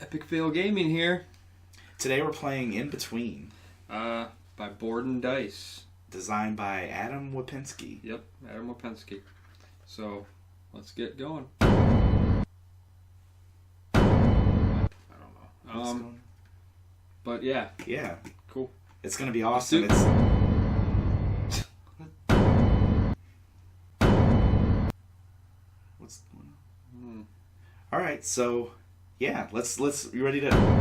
Epic Fail Gaming here. Today we're playing Inbetween. By Board and Dice. Designed by Adam Wapinski. Yep, Adam Wapinski. So, let's get going. I don't know. But yeah. Yeah. Cool. It's going to be awesome. What's going on? All right, so yeah, let's you ready to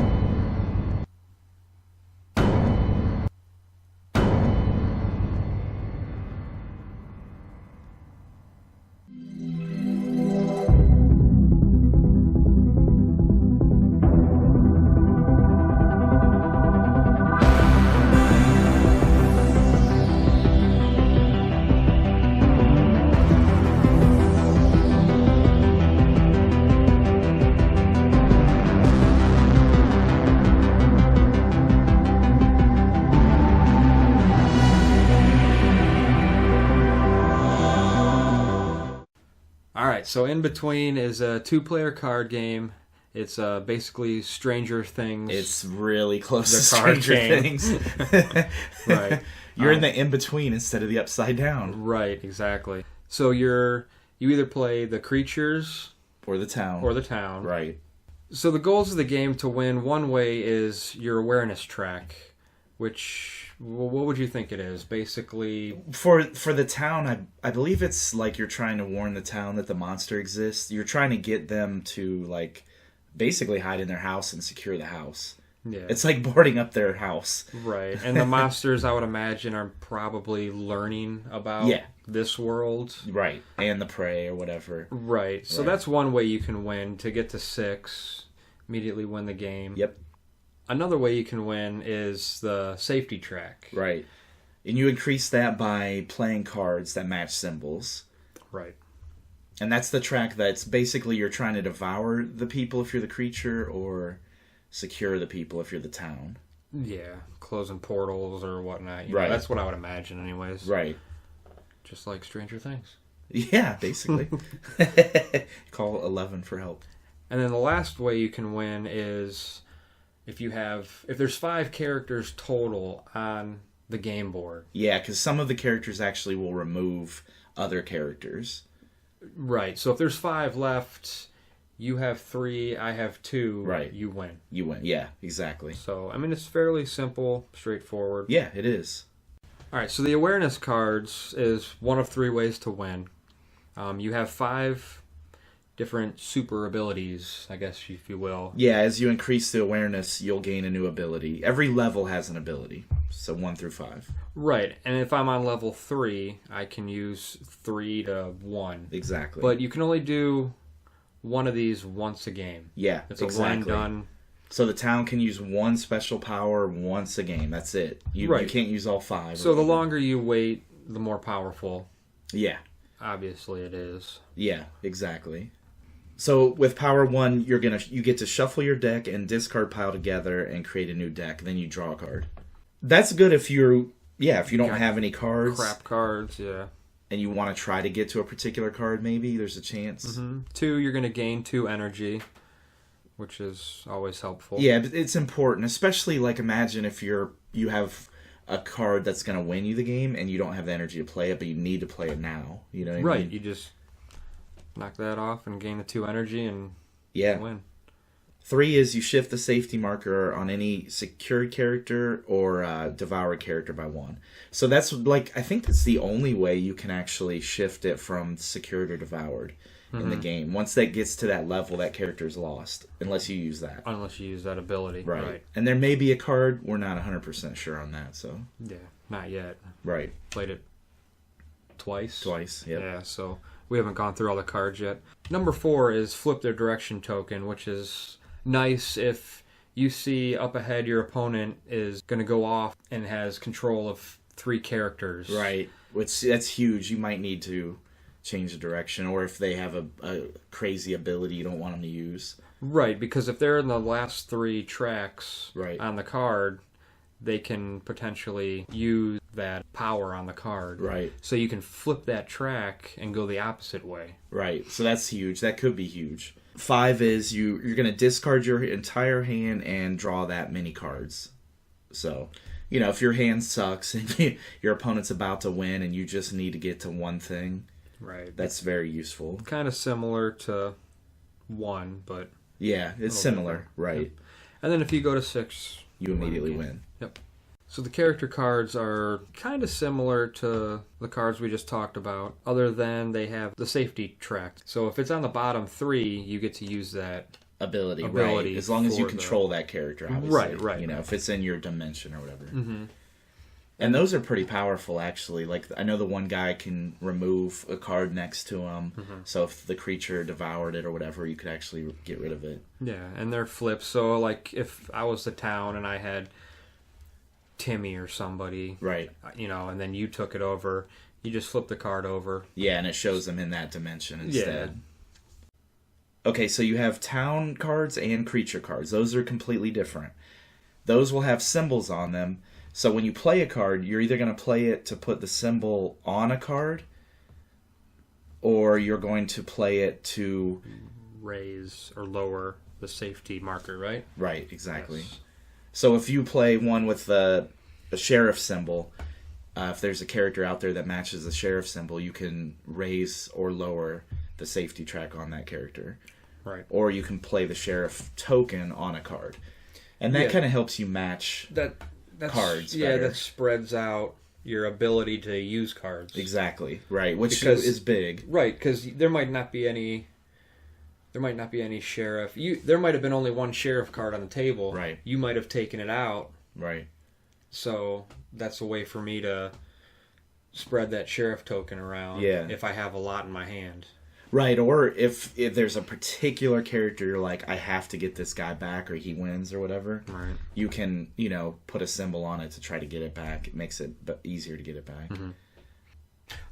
So Inbetween is a 2-player card game. It's basically Stranger Things. It's really close to Stranger Things. Right. You're in the in-between instead of the upside down. Right, exactly. So you either play the creatures or the town. Right. So the goals of the game to win, one way is your awareness track, which... Well, what would you think it is? Basically... For the town, I believe it's like you're trying to warn the town that the monster exists. You're trying to get them to, like, basically hide in their house and secure the house. Yeah. It's like boarding up their house. Right. And the monsters, I would imagine, are probably learning about this world. Right. And the prey or whatever. Right. So that's one way you can win, to get to 6, immediately win the game. Yep. Another way you can win is the safety track. Right. And you increase that by playing cards that match symbols. Right. And that's the track that's basically you're trying to devour the people if you're the creature or secure the people if you're the town. Yeah. Closing portals or whatnot. Right. That's what I would imagine anyways. Right. Just like Stranger Things. Yeah, basically. Call 11 for help. And then the last way you can win is... If there's 5 characters total on the game board. Yeah, because some of the characters actually will remove other characters. Right. So if there's 5 left, you have 3, I have 2. Right. You win. You win. Yeah, exactly. So, I mean, it's fairly simple, straightforward. Yeah, it is. All right. So the awareness cards is one of 3 ways to win. You have 5 different super abilities, I guess, if you will. Yeah, as you increase the awareness, you'll gain a new ability. Every level has an ability, so 1 through 5. Right, and if I'm on level 3, I can use 3 to 1. Exactly. But you can only do one of these once a game. Yeah, it's a one and done. So the town can use 1 special power once a game. That's it. You can't use all 5. So the longer you wait, the more powerful. Yeah. Obviously it is. Yeah, exactly. So with power 1, you get to shuffle your deck and discard pile together and create a new deck. Then you draw a card. That's good if you don't have any cards. Crap cards, yeah. And you want to try to get to a particular card, maybe there's a chance. Mm-hmm. 2, you're going to gain 2 energy, which is always helpful. Yeah, but it's important, especially like imagine if you have a card that's going to win you the game and you don't have the energy to play it, but you need to play it now. You know what I mean? You just knock that off and gain the 2 energy and win. 3 is you shift the safety marker on any secured character or devoured character by 1. So that's like, I think that's the only way you can actually shift it from secured or devoured in the game. Once that gets to that level, that character is lost, unless you use that. Unless you use that ability. Right. And there may be a card, we're not 100% sure on that, so. Yeah, not yet. Right. Played it twice. Yep. Yeah, so... We haven't gone through all the cards yet. Number 4 is Flip Their Direction token, which is nice if you see up ahead your opponent is going to go off and has control of 3 characters. Right. That's huge. You might need to change the direction, or if they have a crazy ability you don't want them to use. Right, because if they're in the last 3 tracks on the card, they can potentially use that power on the card. Right. So you can flip that track and go the opposite way. Right. So that's huge. That could be huge. 5 is you're going to discard your entire hand and draw that many cards. So, if your hand sucks and your opponent's about to win and you just need to get to one thing, right, that's very useful. Kind of similar to 1, but yeah, it's similar, different. Right? Yep. And then if you go to 6, you immediately win. Yep. So the character cards are kind of similar to the cards we just talked about, other than they have the safety track. So if it's on the bottom 3, you get to use that ability, right? As long as you control that character, obviously. Right. If it's in your dimension or whatever. Mm-hmm. And those are pretty powerful, actually. Like, I know the one guy can remove a card next to him, so if the creature devoured it or whatever, you could actually get rid of it. Yeah, and they're flips. So, like, if I was the town and I had Timmy or somebody, right? And then you took it over, you just flip the card over. Yeah, and it shows them in that dimension instead. Yeah. Okay, so you have town cards and creature cards. Those are completely different. Those will have symbols on them. So when you play a card, you're either going to play it to put the symbol on a card, or you're going to play it to raise or lower the safety marker, right? Right, exactly. Yes. So if you play one with a sheriff symbol, if there's a character out there that matches the sheriff symbol, you can raise or lower the safety track on that character. Right. Or you can play the sheriff token on a card. And that kind of helps you match that's cards better. Yeah, that spreads out your ability to use cards. Exactly, right, which is big. Right, because there might not be any sheriff. There might have been only one sheriff card on the table. Right. You might have taken it out. Right. So that's a way for me to spread that sheriff token around. Yeah. If I have a lot in my hand. Right, or if there's a particular character you're like, I have to get this guy back or he wins or whatever, right. You can, put a symbol on it to try to get it back. It makes it easier to get it back. Mm-hmm.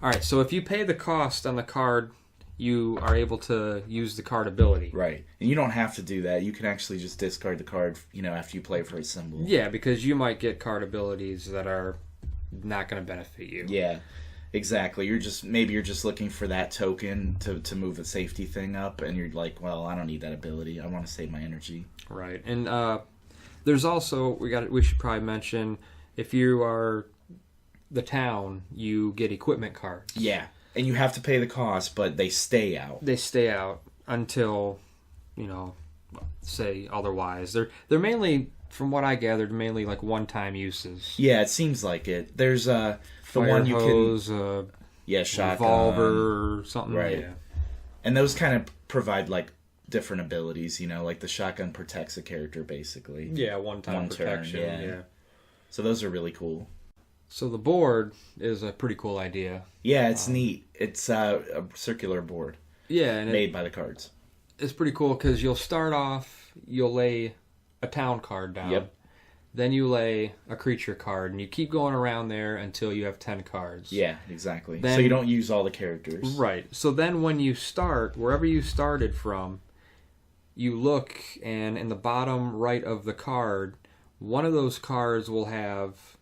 All right, so if you pay the cost on the card, you are able to use the card ability. Right, and you don't have to do that. You can actually just discard the card, after you play for a symbol. Yeah, because you might get card abilities that are not going to benefit you. Yeah. Exactly. You're just looking for that token to move the safety thing up, and you're like, well, I don't need that ability. I want to save my energy. Right. And there's also we should probably mention, if you are the town, you get equipment cards. Yeah, and you have to pay the cost, but they stay out. They stay out until say otherwise. They're mainly, from what I gathered, mainly like one-time uses. Yeah, it seems like it. There's the fire one you hose, can shotgun, revolver or something. Right. Yeah. And those kind of provide like different abilities, like the shotgun protects a character basically. Yeah, one-time protection. Turn, yeah. So those are really cool. So the board is a pretty cool idea. Yeah, it's neat. It's a circular board. Yeah, and made by the cards. It's pretty cool because you'll start off, you'll lay a town card down. Yep. Then you lay a creature card, and you keep going around there until you have 10 cards. Yeah, exactly. Then, so you don't use all the characters. Right. So then when you start, wherever you started from, you look, and in the bottom right of the card, one of those cards will have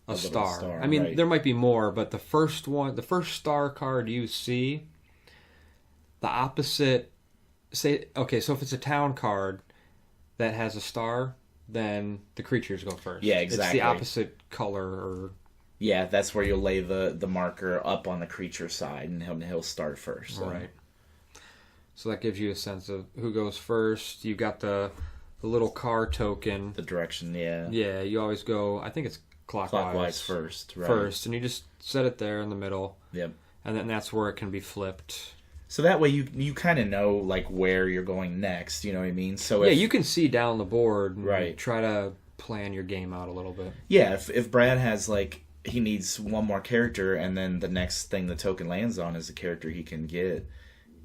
a star. I mean, right. There might be more, but the first star card you see, the opposite, so if it's a town card that has a star, then the creatures go first. Yeah, exactly. It's the opposite color. Or yeah, that's where you'll lay the marker up on the creature side, and he'll start first. So. Right. So that gives you a sense of who goes first. You got the little car token. The direction, yeah. Yeah, you always go, I think it's clockwise first, right. First, and you just set it there in the middle. Yep. And then that's where it can be flipped. So that way you kind of know like where you're going next, you know what I mean? So you can see down the board and right. try to plan your game out a little bit. Yeah, if Brad has like he needs one more character and then the next thing the token lands on is a character he can get,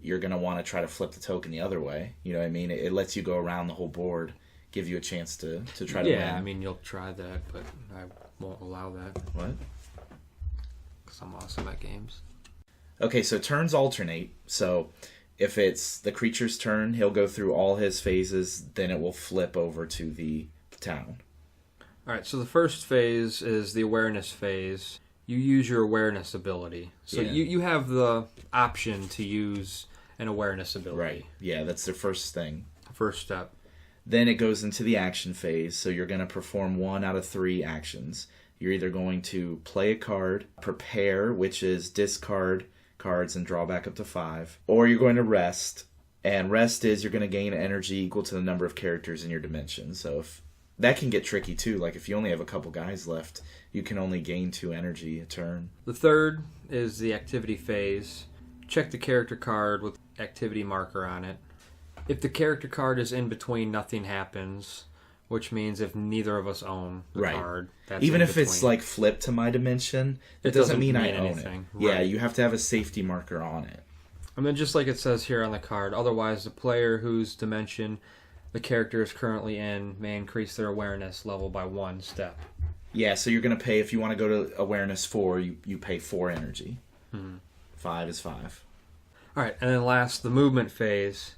you're going to want to try to flip the token the other way. You know what I mean? It lets you go around the whole board, give you a chance to try to win. Yeah, I mean, you'll try that, but I won't allow that. What? Because I'm awesome at games. Okay, so turns alternate. So if it's the creature's turn, he'll go through all his phases, then it will flip over to the town. All right, so the first phase is the awareness phase. You use your awareness ability. So you have the option to use an awareness ability. Right. Yeah, that's the first thing. First step. Then it goes into the action phase, so you're going to perform 1 out of 3 actions. You're either going to play a card, prepare, which is discard cards and draw back up to 5, or you're going to rest, and rest is you're going to gain energy equal to the number of characters in your dimension. So if that can get tricky too, like if you only have a couple guys left, you can only gain 2 energy a turn. The third is the activity phase. Check the character card with activity marker on it. If the character card is in between, nothing happens, which means if neither of us own the card, that's even in if between. it's like flipped to my dimension, it doesn't mean I own anything. it. Yeah, you have to have a safety marker on it. And then just like it says here on the card, otherwise the player whose dimension the character is currently in may increase their awareness level by 1 step. Yeah, so you're going to pay, if you want to go to awareness 4, you pay 4 energy. 5 is 5. All right, and then last, the movement phase.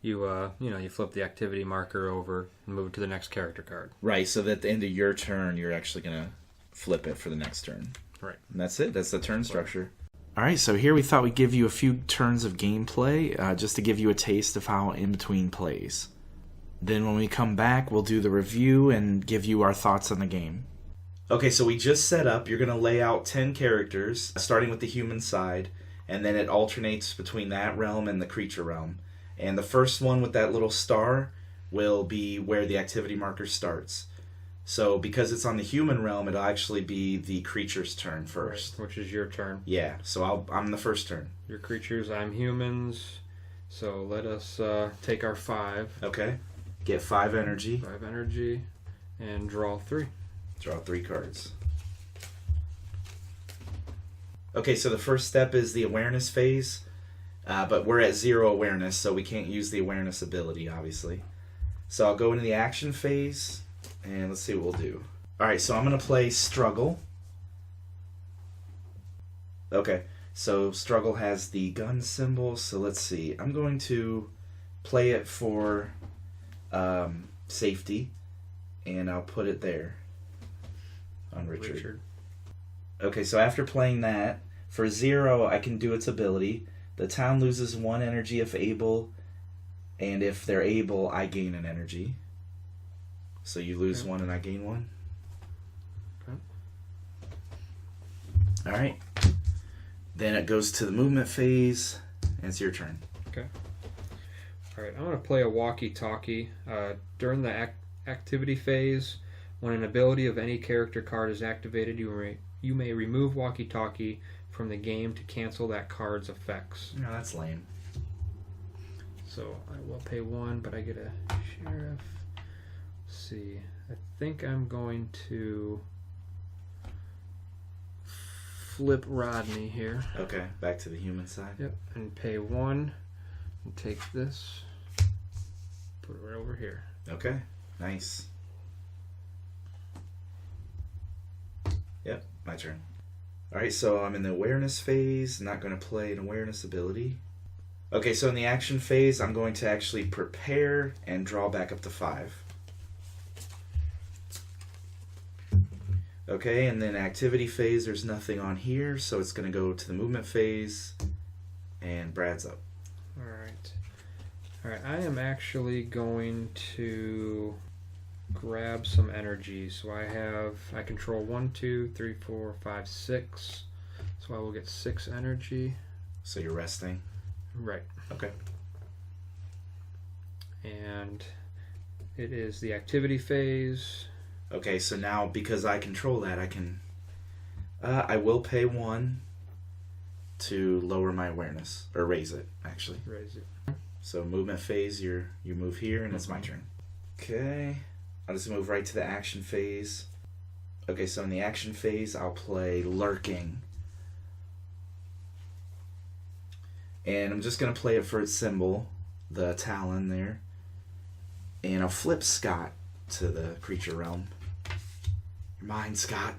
You flip the activity marker over and move it to the next character card. Right, so that at the end of your turn, you're actually going to flip it for the next turn. Right. And that's it. That's the turn structure. All right, so here we thought we'd give you a few turns of gameplay just to give you a taste of how Inbetween plays. Then when we come back, we'll do the review and give you our thoughts on the game. Okay, so we just set up. You're going to lay out 10 characters, starting with the human side, and then it alternates between that realm and the creature realm. And the first one with that little star will be where the activity marker starts. So because it's on the human realm, it'll actually be the creature's turn first. Right, which is your turn. Yeah, so I'm the first turn. Your creatures, I'm humans. So let us take our 5. Okay. Get 5 energy. 5 energy. And draw 3. Draw 3 cards. Okay, so the first step is the awareness phase. But we're at 0 awareness, so we can't use the awareness ability, obviously. So I'll go into the action phase, and let's see what we'll do. Alright, so I'm going to play Struggle. Okay, so Struggle has the gun symbol, so let's see. I'm going to play it for safety, and I'll put it there on Richard. Okay, so after playing that, for 0, I can do its ability. The town loses 1 energy if able, and if they're able, I gain an energy. So you lose 1 and I gain 1. Okay. Alright. Then it goes to the movement phase, and it's your turn. Okay. Alright, I'm going to play a walkie-talkie. During the activity phase, when an ability of any character card is activated, you may remove walkie-talkie from the game to cancel that card's effects. No, that's lame. So I will pay 1, but I get a sheriff. Let's see. I think I'm going to flip Rodney here. Okay, back to the human side. Yep, and pay 1 and take this. Put it right over here. Okay, nice. Yep, my turn. Alright, so I'm in the awareness phase. Not going to play an awareness ability. Okay, so in the action phase, I'm going to actually prepare and draw back up to 5. Okay, and then activity phase, there's nothing on here, so it's going to go to the movement phase, and Brad's up. Alright. Alright, I am actually going to grab some energy. So I control 1, 2, 3, 4, 5, 6. So I will get 6 energy. So you're resting? Right. Okay. And it is the activity phase. Okay, so now because I control that, I will pay 1 to lower my awareness, or raise it, actually. Raise it. So movement phase, you move here, and it's my turn. Okay. I'll just move right to the action phase. Okay, so in the action phase, I'll play Lurking. And I'm just going to play it for its symbol, the Talon there. And I'll flip Scott to the creature realm. You're mine, Scott.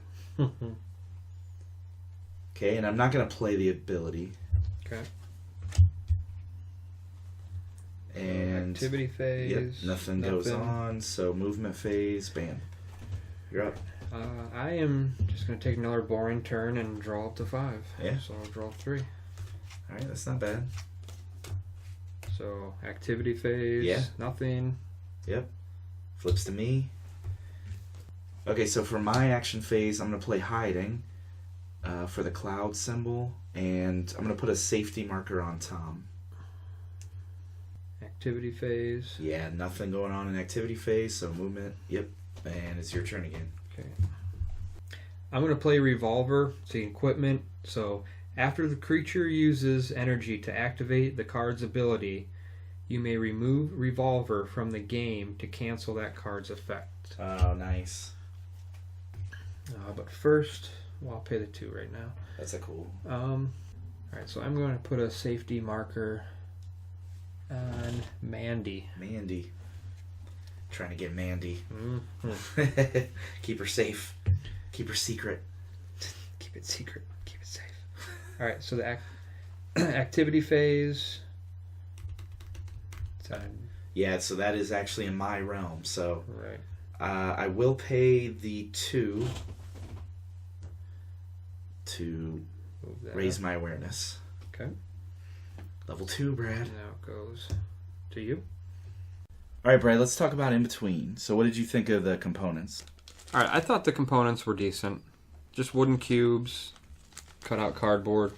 Okay, and I'm not going to play the ability. Okay. And activity phase. Yep, nothing goes on. So movement phase, bam. You're up. I am just going to take another boring turn and draw up to 5. Yeah. So I'll draw 3. Alright, that's not bad. So, activity phase, Yeah. nothing. Yep. Flips to me. Okay, so for my action phase, I'm going to play hiding for the cloud symbol, and I'm going to put a safety marker on Tom. Activity phase. Yeah, nothing going on in activity phase, so movement. Yep, and it's your turn again. Okay. I'm going to play revolver. It's the equipment. So, after the creature uses energy to activate the card's ability, you may remove revolver from the game to cancel that card's effect. Oh, nice. But first, well, I'll pay the 2 right now. That's a cool. Alright, so I'm going to put a safety marker on Mandy. Mandy. Trying to get Mandy. Mm-hmm. Keep her safe. Keep her secret. Keep it secret. Keep it safe. Alright, so the activity phase. Yeah, so that is actually in my realm. So Right. I will pay the 2 to raise my awareness. Okay. Level 2, Brad. Now it goes to you. All right, Brad, let's talk about Inbetween. So what did you think of the components? Alright, I thought the components were decent. Just wooden cubes, cut out cardboard.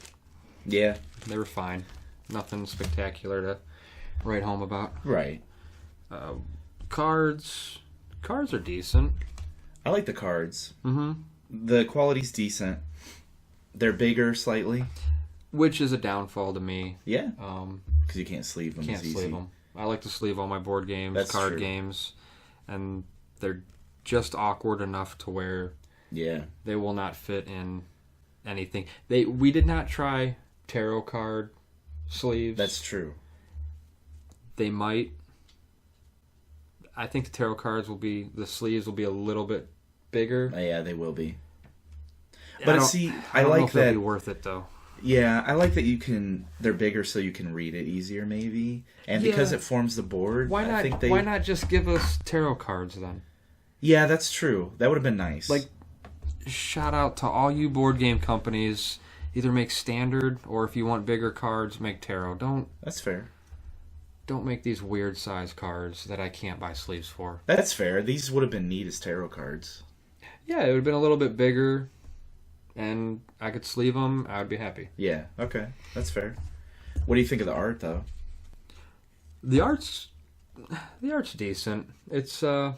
Yeah. They were fine. Nothing spectacular to write home about. Right. Cards are decent. I like the cards. Mm-hmm. The quality's decent. They're bigger slightly. Which is a downfall to me. Yeah. Because you can't sleeve them Can't as easy. sleeve them. I like to sleeve all my board games, That's card true. games, and they're just awkward enough to where Yeah. they will not fit in anything. We did not try tarot card sleeves. That's true. They might. I think the tarot cards the sleeves will be a little bit bigger. Yeah, they will be. I But don't- see, I I don't know like if they'll that. be worth it though. Yeah, I like that they're bigger so you can read it easier maybe. And because Yeah. it forms the board, Why I not? think Why not just give us tarot cards then? Yeah, that's true. That would have been nice. Like, shout out to all you board game companies. Either make standard, or if you want bigger cards, make tarot. That's fair. Don't make these weird size cards that I can't buy sleeves for. That's fair. These would have been neat as tarot cards. Yeah, it would have been a little bit bigger, and I could sleeve them. I would be happy. Yeah, okay. That's fair. What do you think of the art, though? The art's decent. It's I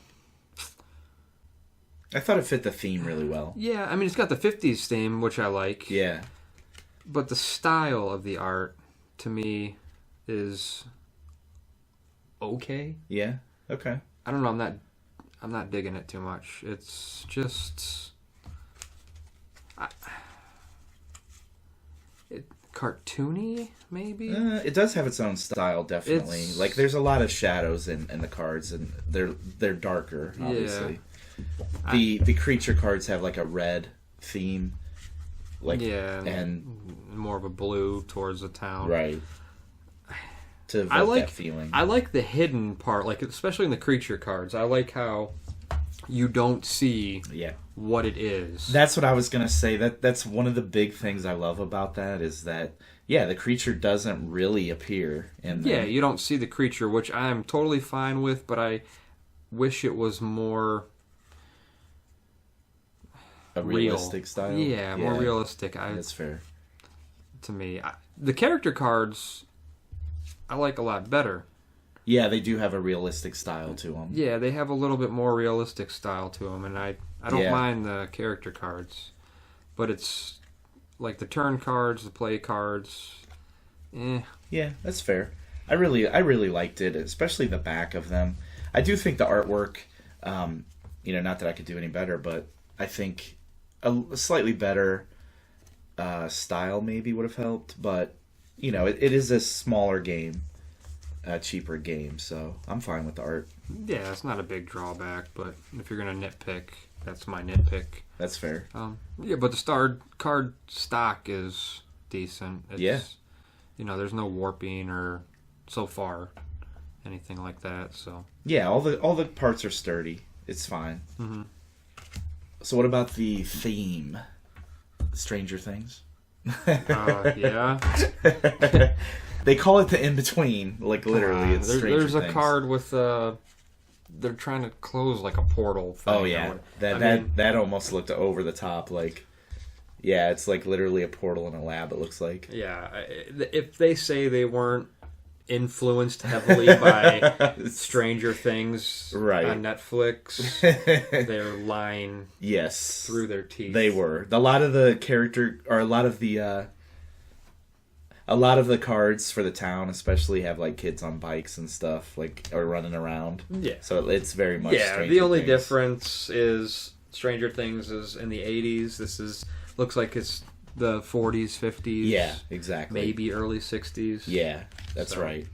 thought it fit the theme really well. yeah. I mean, it's got the '50s theme, which I like. Yeah. But the style of the art, to me, is okay. Yeah. Okay. I don't know. I'm not digging it too much. It's just cartoony, maybe. It does have its own style, definitely. It's- Like, there's a lot of shadows in the cards, and they're darker, obviously. The creature cards have like a red theme, like Yeah, and more of a blue towards the town. right to evoke I like that feeling. I like the hidden part, like especially in the creature cards. I like how you don't see Yeah, what it is. that's what I was gonna say. That's one of the big things I love about that is that the creature doesn't really appear in Yeah, you don't see the creature, which I'm totally fine with, but I wish it was more a realistic style. Yeah, more realistic. That's fair. To me, the character cards I like a lot better. Yeah, they do have a realistic style to them. Yeah, they have a little bit more realistic style to them, and I don't Yeah. mind the character cards, but it's like the turn cards, the play cards. Yeah, that's fair. I really liked it, especially the back of them. I do think the artwork, not that I could do any better, but I think a slightly better style maybe would have helped. But it is a smaller game, a cheaper game, so I'm fine with the art. Yeah, it's not a big drawback, but if you're gonna nitpick, that's my nitpick. That's fair. Yeah, but the star card stock is decent. It's, Yeah. There's no warping or so far anything like that. So Yeah, all the parts are sturdy. It's fine. Mm-hmm. So what about the theme? Stranger Things. yeah, They call it the Inbetween. Like, literally, it's Stranger There's a Things. card with they're trying to close like a portal thing. Oh yeah, that almost looked over the top. Like, yeah, it's like literally a portal in a lab. It looks like. Yeah, if they say they weren't influenced heavily by Stranger Things on Netflix, they're lying. Yes, through their teeth. They were. A lot of the character, or a lot of the cards for the town, especially, have like kids on bikes and stuff, like, or running around. Yeah. So it's very much. Yeah. Stranger The only Things. difference is Stranger Things is in the 80s. This looks like it's the 40s, 50s. Yeah, exactly. Maybe early 60s. Yeah, that's right.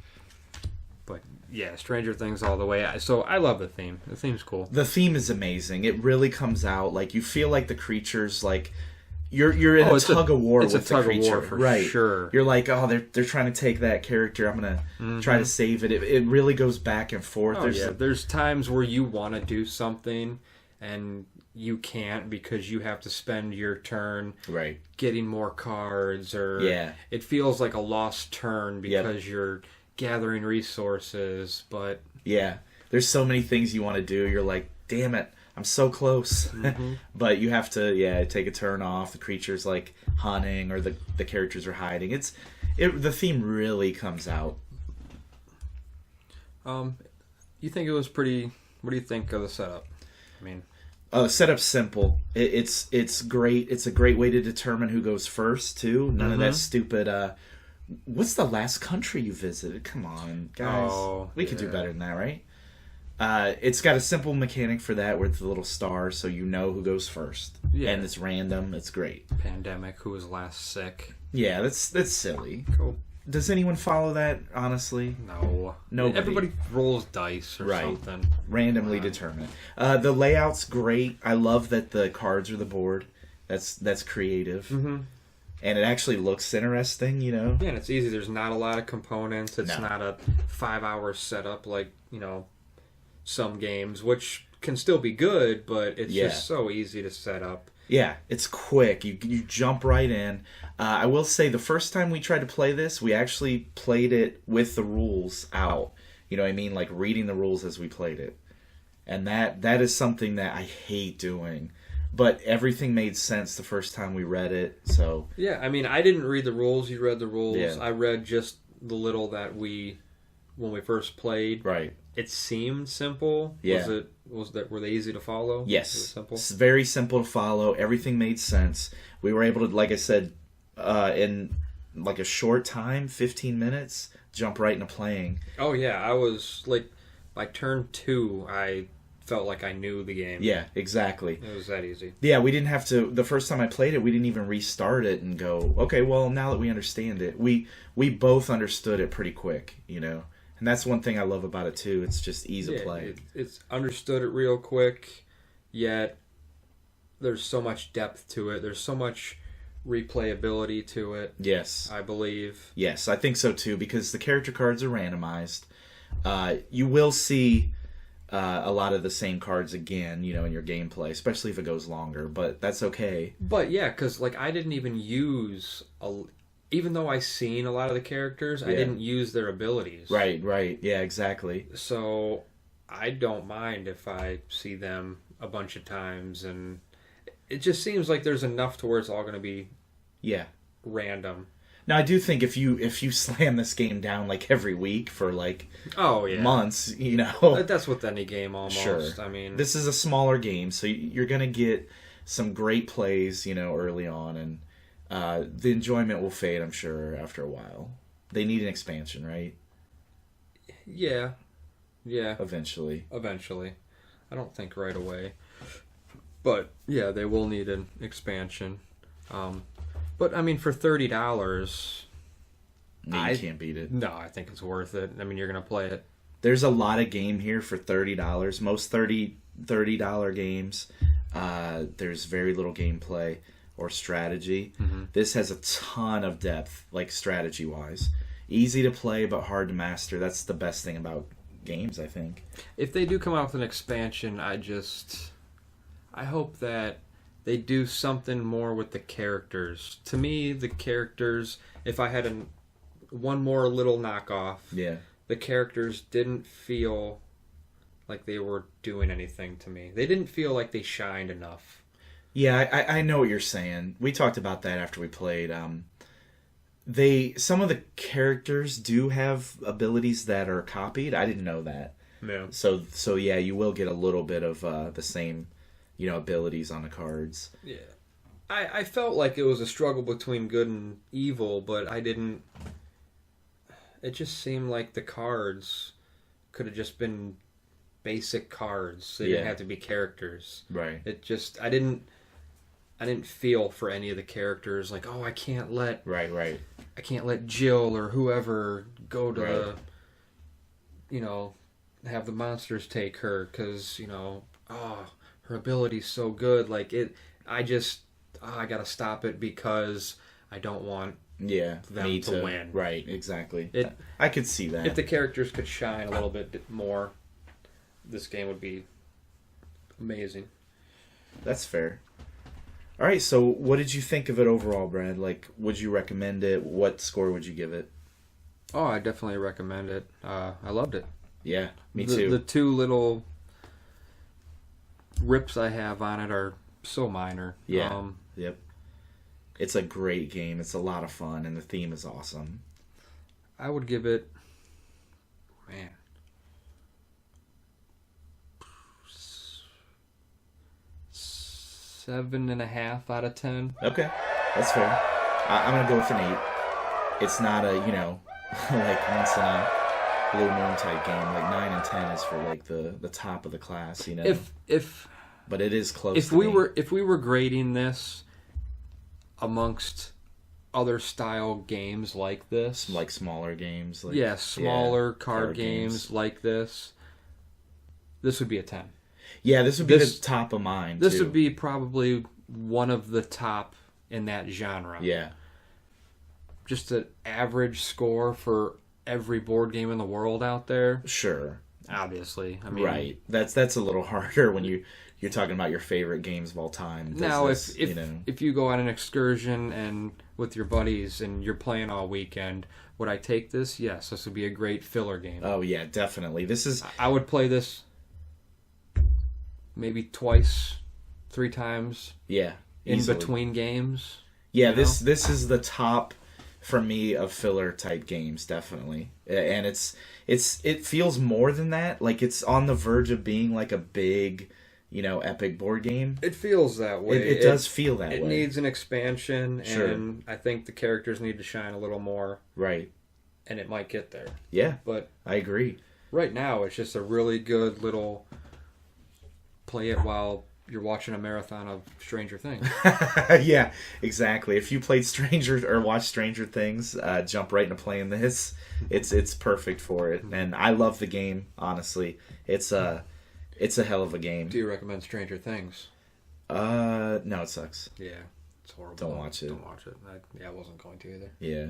But yeah, Stranger Things all the way. So I love the theme. The theme's cool. The theme is amazing. It really comes out like you feel like the creatures like. You're in a tug of war with the creature, for sure. You're like, oh, they're trying to take that character. I'm gonna try to save it. It really goes back and forth. Oh, there's times where you want to do something and you can't because you have to spend your turn getting more cards, or it feels like a lost turn because you're gathering resources. But there's so many things you want to do. You're like, damn it. I'm so close. But you have to, take a turn off. The creature's like hunting, or the characters are hiding. The theme really comes out. You think it was pretty... What do you think of the setup? I mean... Setup's simple. It's great. It's a great way to determine who goes first, too. None of that stupid... what's the last country you visited? Come on, guys. We could do better than that, right? It's got a simple mechanic for that with the little star, so you know who goes first. Yeah. And it's random. It's great. Pandemic, who was last sick. Yeah, that's silly. Cool. Does anyone follow that, honestly? No. Nobody. Everybody rolls dice or something. Randomly determined. The layout's great. I love that the cards are the board. That's creative. Mm-hmm. And it actually looks interesting, you know? Yeah, and it's easy. There's not a lot of components. It's not a 5-hour setup like, some games, which can still be good, but it's just so easy to set up. Yeah, it's quick. You jump right in. I will say the first time we tried to play this, we actually played it with the rules out. You know what I mean? Like reading the rules as we played it. And that is something that I hate doing. But everything made sense the first time we read it, so... Yeah, I mean, I didn't read the rules. You read the rules. Yeah. I read just the little that when we first played. Right. It seemed simple. Yeah. Were they easy to follow? Yes. Was it simple? It's very simple to follow. Everything made sense. We were able to, like I said, in like a short time, 15 minutes, jump right into playing. Oh, yeah. I was, like, by turn 2, I felt like I knew the game. Yeah, exactly. It was that easy. Yeah, we didn't have to... The first time I played it, we didn't even restart it and go, okay, well, now that we understand it, we both understood it pretty quick, you know? And that's one thing I love about it, too. It's just ease of play. It's understood it real quick, yet there's so much depth to it. There's so much replayability to it. Yes. I believe. Yes, I think so, too, because the character cards are randomized. You will see a lot of the same cards again, you know, in your gameplay, especially if it goes longer, but that's okay. But, yeah, because, like, I didn't even use... Even though I seen a lot of the characters, I didn't use their abilities. Right. Yeah, exactly. So I don't mind if I see them a bunch of times, and it just seems like there's enough to where it's all going to be random. Now, I do think if you slam this game down like every week for like months, you know. That's with any game almost. Sure. I mean, this is a smaller game, so you're going to get some great plays, you know, early on, and the enjoyment will fade, I'm sure, after a while. They need an expansion, right? Yeah. Eventually. I don't think right away. But, yeah, they will need an expansion. But, I mean, for $30... You can't beat it. No, I think it's worth it. I mean, you're going to play it. There's a lot of game here for $30. Most $30 games, there's very little gameplay or strategy. Mm-hmm. This has a ton of depth, like strategy-wise. Easy to play, but hard to master. That's the best thing about games, I think. If they do come out with an expansion, I hope that they do something more with the characters. To me, the characters, if I had one more little knockoff. Yeah. The characters didn't feel like they were doing anything to me. They didn't feel like they shined enough. Yeah, I know what you're saying. We talked about that after we played. Some of the characters do have abilities that are copied. I didn't know that. Yeah. So yeah, you will get a little bit of the same, abilities on the cards. Yeah. I felt like it was a struggle between good and evil, but I didn't... It just seemed like the cards could have just been basic cards. They didn't have to be characters. Right. It just... I didn't feel for any of the characters like, oh, I can't let... Right. I can't let Jill or whoever go to the... have the monsters take her because, her ability's so good. Like, I gotta stop it because I don't want them to win. Right, exactly. I could see that. If the characters could shine a little bit more, this game would be amazing. That's fair. All right, so what did you think of it overall, Brad? Like, would you recommend it? What score would you give it? Oh, I definitely recommend it. I loved it. Yeah, me too. The two little rips I have on it are so minor. Yeah. Yep. It's a great game. It's a lot of fun, and the theme is awesome. I would give it, 7.5 out of 10. Okay, that's fair. I'm gonna go with an 8. It's not a like once in a blue moon type game. Like 9 and 10 is for like the top of the class. But it is close. If we were grading this amongst other style games like this, like smaller games, smaller card games like this would be a 10. Yeah, this would be the top of mine. This would be probably one of the top in that genre. Yeah. Just an average score for every board game in the world out there. Sure. Obviously. I mean, right. That's a little harder when you're talking about your favorite games of all time. Now, if you go on an excursion and with your buddies and you're playing all weekend, would I take this? Yes, this would be a great filler game. Oh yeah, definitely. I would play this maybe twice, 3 times. Yeah, in between games. Yeah, this is the top for me of filler type games, definitely. And it feels more than that. Like it's on the verge of being like a big, epic board game. It feels that way. It does feel that way. It needs an expansion, sure. And I think the characters need to shine a little more. Right. And it might get there. Yeah, but I agree. Right now, it's just a really good little play it while you're watching a marathon of Stranger Things. Yeah, exactly. If you played watched Stranger Things, jump right into playing this. It's perfect for it, and I love the game. Honestly, it's a hell of a game. Do you recommend Stranger Things? No, it sucks. Yeah, it's horrible. Don't watch it. Don't watch it. I wasn't going to either. Yeah.